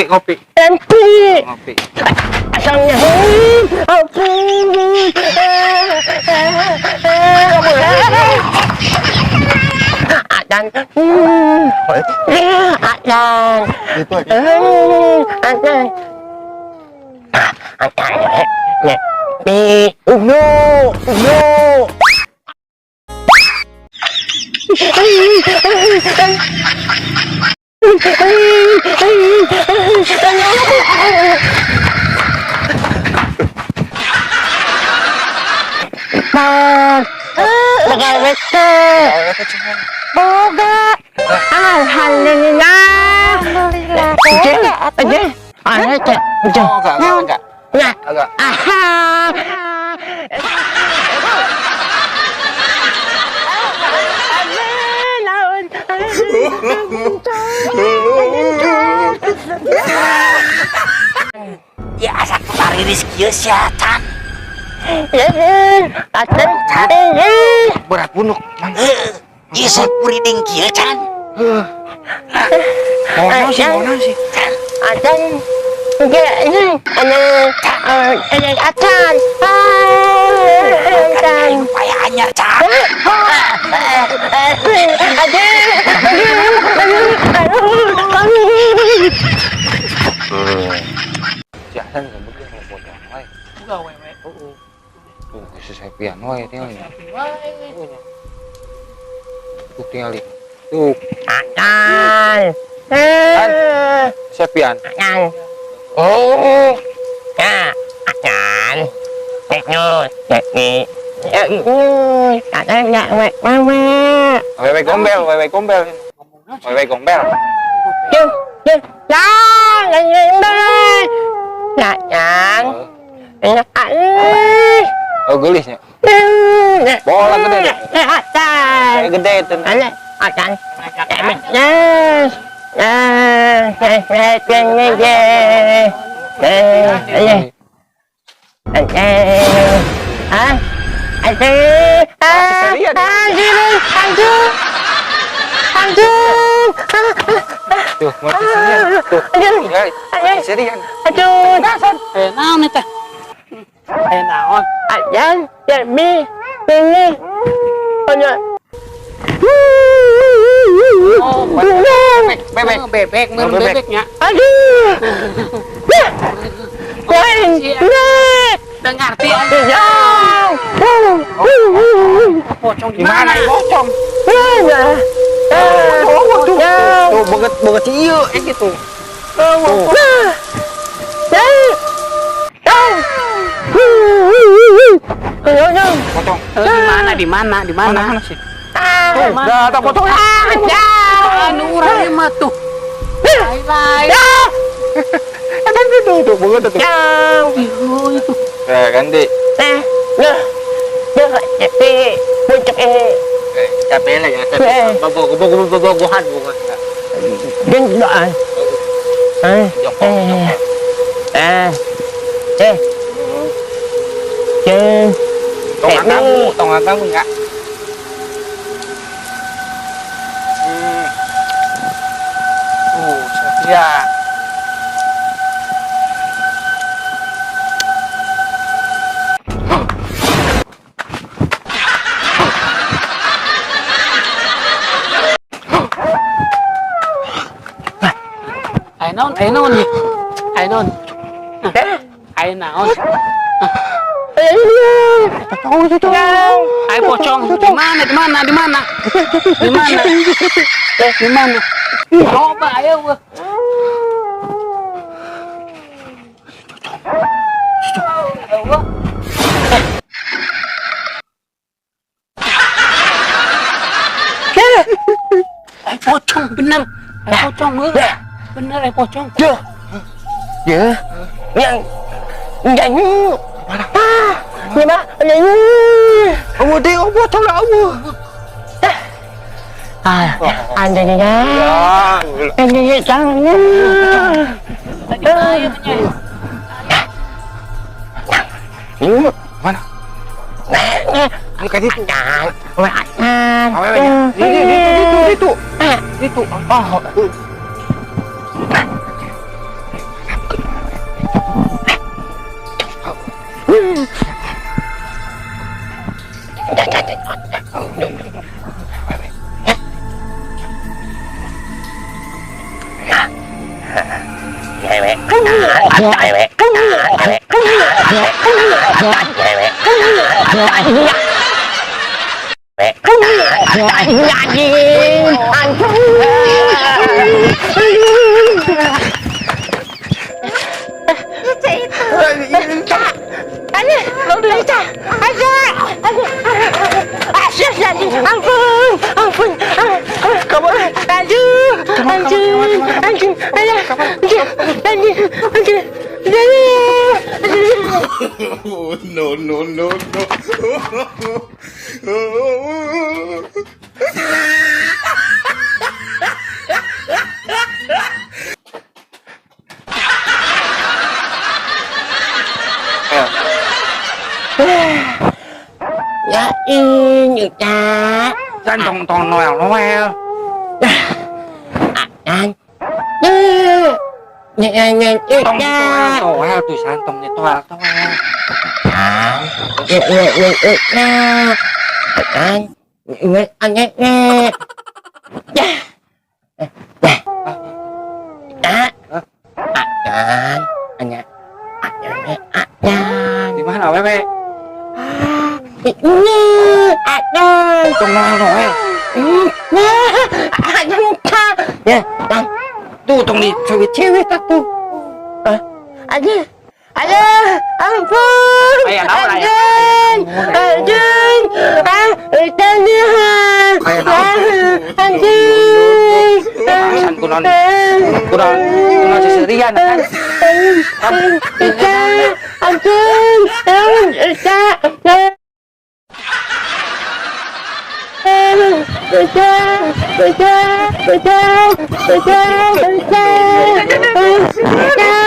ngopi. Ngopi. Asalnya Adan. Adan. Itu aja. Adan. Adan. Uno. Boga. Alhamdulillah. Agak. Ya asal putari rezeki setan. Berat punuk. Iya saya puriding kieu can. Mau nasi. Adan. Ini acan. Upaya anyar can. Jangan ngebut mau potong wae. Udah wewe. Tuh, sesuai pian wae tinggal. Tuh tinggal. Tuh, Acan. siap pian. Acan. Oh. Ya, acan. Tekno, teknik. Acan enggak mama. Wewe gombel. Jeng. Jangan. Enak kali. Oh, gelisnya. Bola gede deh. Acan. Kayak gede itu. Acan. Tuh, mati serian. Tuh, serian. Aduh, Naon eta? Naon? ajan, jadi ini punya. Bebek bebeknya. Aduh, poin, Udah ngerti pocong di Gimana mana? pocong? Tuh, banget ciu, gitu. Pocong. Di mana? Mana sih? Dah, tak potong. Anu urang mah tuh. Lain. Kan tuh, banget tuh. Itu. Ganti. Capek lah ya. Bobogohan. Tongak kamu enggak? Setia. Ai naon nih? Ai naon? Ai pocong. Di mana? Coba ayo gua. Ai pocong bener. Bener ai pocong. Ya, yang nyanyi. Ni ba? Nyanyi. Kamu dia pocong lah kamu. Ada dia. Ada dia jangan. Ini mana? Ini kan itu. Itu. Oh. No, no, no, no. Dạ yên được cha. Anh toàn toàn nào nó ngoe. Anh Nè được Tông cha. tổ heo từ sáng tông này toa tông heo. Được cha. Anh nghe. Dạ. Anh nghe. Di mana bebe? Tông nào rồi. Anh cha. Dạ, anh. Tuh tong di cewek tak tuh. Anh ampun. Ayah tahu lah ya. Anjing. Ikan dia. Ayah tahu. Anjing. Bangsan kunon seserian kan. Ikan. Anjing. Ikan. Betul.